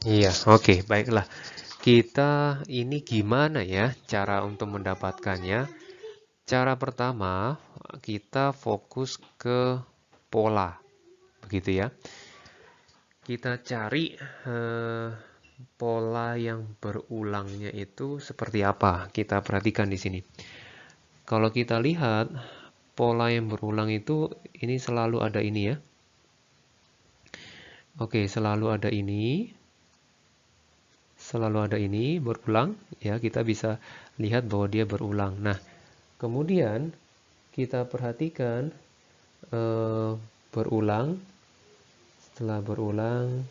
Iya, oke, baiklah. Kita ini gimana ya cara untuk mendapatkannya? Cara pertama, kita fokus ke pola, begitu ya. Kita cari pola yang berulangnya itu seperti apa. Kita perhatikan di sini. Kalau kita lihat pola yang berulang itu ini selalu ada ini ya. Oke, selalu ada ini berulang ya. Kita bisa lihat bahwa dia berulang. Nah, kemudian kita perhatikan eh, berulang. Setelah berulang,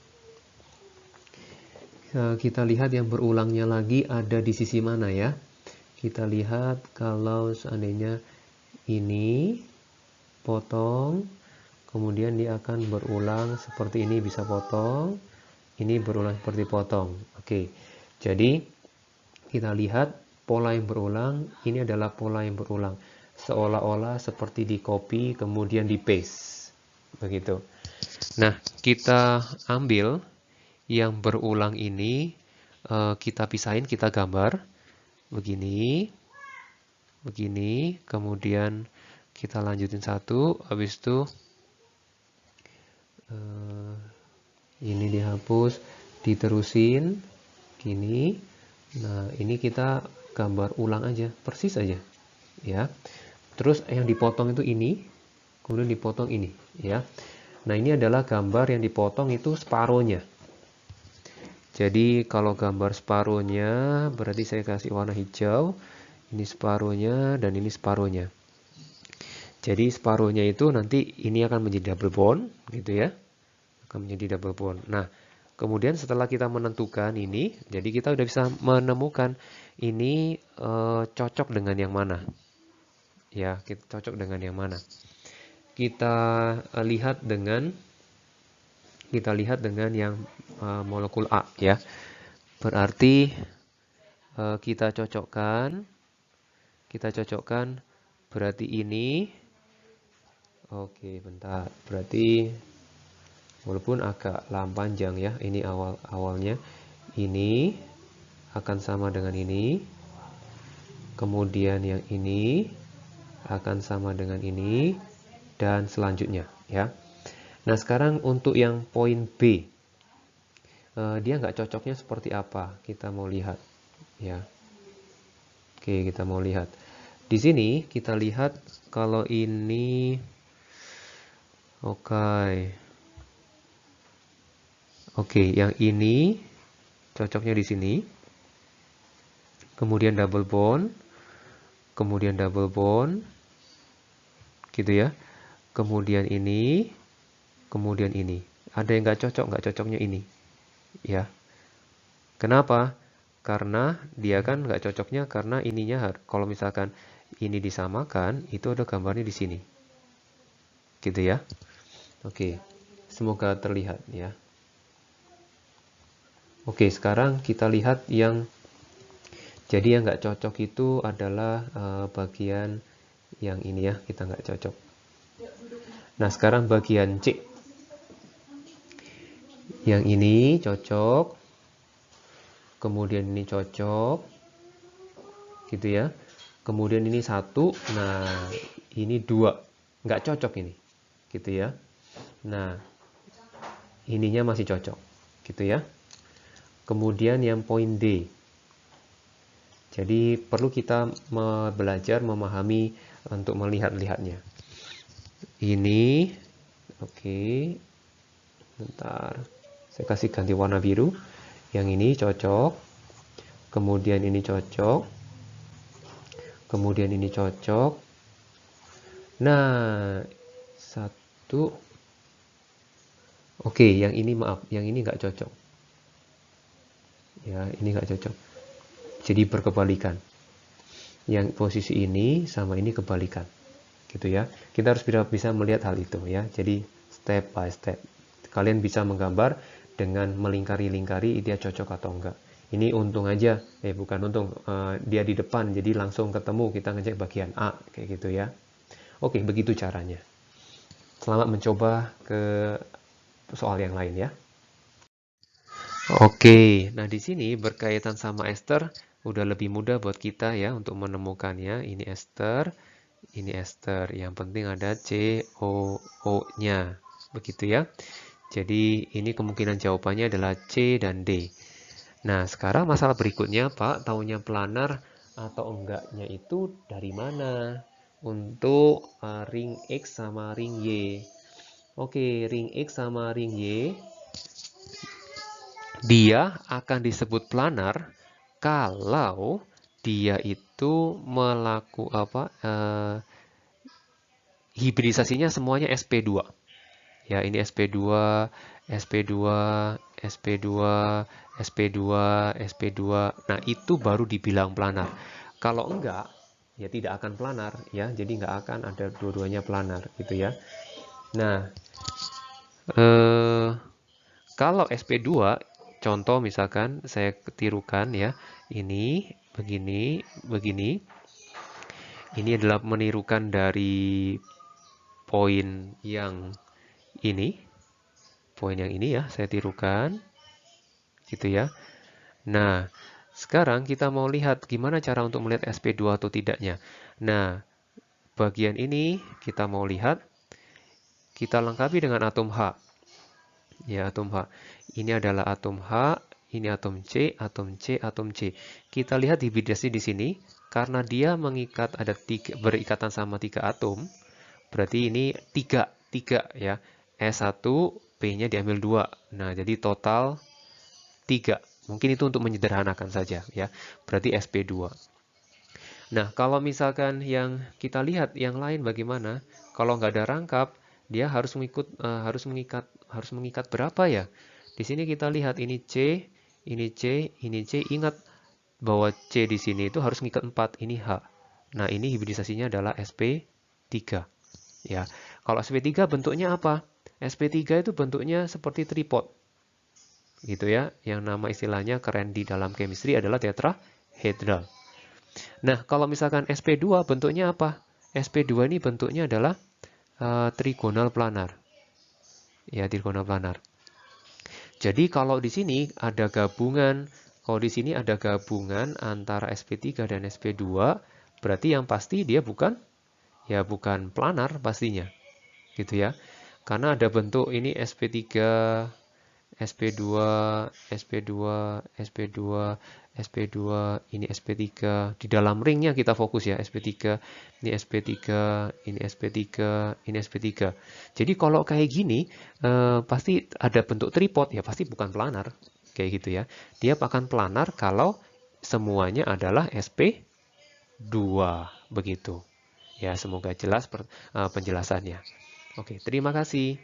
kita lihat yang berulangnya lagi ada di sisi mana ya. Kita lihat kalau seandainya ini potong, kemudian dia akan berulang seperti ini, bisa potong, ini berulang seperti potong. Oke, jadi kita lihat pola yang berulang, ini adalah pola yang berulang. Seolah-olah seperti di copy, kemudian di paste. Begitu. Nah, kita ambil yang berulang ini, kita pisahin, kita gambar. Begini, begini, kemudian kita lanjutin satu, habis itu eh, ini dihapus, diterusin, gini. Nah, ini kita gambar ulang aja, persis aja, ya. Terus yang dipotong itu ini, kemudian dipotong ini, ya. Nah, ini adalah gambar yang dipotong itu separohnya. Jadi kalau gambar separuhnya, berarti saya kasih warna hijau. Ini separuhnya dan ini separuhnya. Jadi separuhnya itu nanti ini akan menjadi double bond, gitu ya. Akan menjadi double bond. Nah, kemudian setelah kita menentukan ini, jadi kita udah bisa menemukan ini cocok dengan yang mana. Ya, kita cocok dengan yang mana. Kita lihat dengan yang molekul A ya. Berarti kita cocokkan berarti ini. Oke, bentar. Berarti walaupun agak panjang ya, ini awalnya ini akan sama dengan ini. Kemudian yang ini akan sama dengan ini dan selanjutnya ya. Nah, sekarang untuk yang poin B, dia nggak cocoknya seperti apa? Kita mau lihat ya. Oke, kita mau lihat. Di sini kita lihat kalau ini oke. Oke, yang ini cocoknya di sini. Kemudian double bond, kemudian double bond, gitu ya. Kemudian ini, kemudian ini. Ada yang nggak cocoknya ini, ya. Kenapa? Karena dia kan nggak cocoknya karena ininya kalau misalkan ini disamakan, itu ada gambarnya di sini, gitu ya. Oke, semoga terlihat ya. Oke, sekarang kita lihat yang jadi yang nggak cocok itu adalah bagian yang ini ya, kita nggak cocok. Nah, sekarang bagian C. Yang ini cocok, kemudian ini cocok, gitu ya. Kemudian ini satu, nah ini dua, nggak cocok ini, gitu ya. Nah, ininya masih cocok, gitu ya. Kemudian yang poin D. Jadi perlu kita belajar memahami untuk melihat-lihatnya. Ini, oke, bentar. Saya kasih ganti warna biru. Yang ini cocok, kemudian ini cocok, kemudian ini cocok. Nah, satu. Oke, yang ini maaf, yang ini nggak cocok. Ya, ini nggak cocok. Jadi berkebalikan. Yang posisi ini sama ini kebalikan. Gitu ya. Kita harus bisa melihat hal itu ya. Jadi step by step. Kalian bisa menggambar dengan melingkari-lingkari dia cocok atau enggak. Ini untung aja, bukan untung, dia di depan jadi langsung ketemu kita ngecek bagian A kayak gitu ya. Oke, begitu caranya. Selamat mencoba ke soal yang lain ya. Oke, nah di sini berkaitan sama ester udah lebih mudah buat kita ya untuk menemukannya. Ini ester, ini ester. Yang penting ada COO-nya. Begitu ya. Jadi ini kemungkinan jawabannya adalah C dan D. Nah, sekarang masalah berikutnya, Pak, taunya planar atau enggaknya itu dari mana? Untuk ring X sama ring Y. Oke, ring X sama ring Y, dia akan disebut planar kalau dia itu hibridisasinya semuanya sp2. Ya, ini sp2, sp2, sp2, sp2, sp2. Nah, itu baru dibilang planar. Kalau enggak, ya tidak akan planar ya. Jadi enggak akan ada dua-duanya planar gitu ya. Nah, kalau sp2, contoh misalkan saya tirukan ya. Ini begini, begini. Ini adalah menirukan dari poin yang ini. Poin yang ini ya, saya tirukan. Gitu ya. Nah, sekarang kita mau lihat gimana cara untuk melihat sp2 atau tidaknya. Nah, bagian ini kita mau lihat, kita lengkapi dengan atom H. Ya, atom H. Ini adalah atom H, ini atom C, atom C, atom C. Kita lihat hibridasi di sini, karena dia mengikat berikatan sama 3 atom, berarti ini 3 ya. S1, P-nya diambil 2. Nah, jadi total 3. Mungkin itu untuk menyederhanakan saja ya. Berarti sp2. Nah, kalau misalkan yang kita lihat yang lain bagaimana? Kalau nggak ada rangkap, dia harus mengikat berapa ya? Di sini kita lihat ini C, ini C, ini C. Ingat bahwa C di sini itu harus mengikat 4, ini H. Nah, ini hibridisasinya adalah sp3. Ya. Kalau sp3 bentuknya apa? sp3 itu bentuknya seperti tripod. Gitu ya. Yang nama istilahnya keren di dalam chemistry adalah tetrahedral. Nah, kalau misalkan sp2 bentuknya apa? sp2 ini bentuknya adalah trigonal planar. Ya, trigonal planar. Jadi kalau di sini ada gabungan, kalau di sini ada gabungan antara sp3 dan sp2, berarti yang pasti dia bukan planar pastinya. Gitu ya. Karena ada bentuk ini sp3, sp2, sp2, sp2, sp2, ini sp3. Di dalam ringnya kita fokus ya, sp3, ini sp3, ini sp3, ini sp3. Jadi kalau kayak gini, pasti ada bentuk tripod, ya pasti bukan planar. Kayak gitu ya. Dia akan planar kalau semuanya adalah sp2. Begitu. Ya, semoga jelas penjelasannya. Oke, terima kasih.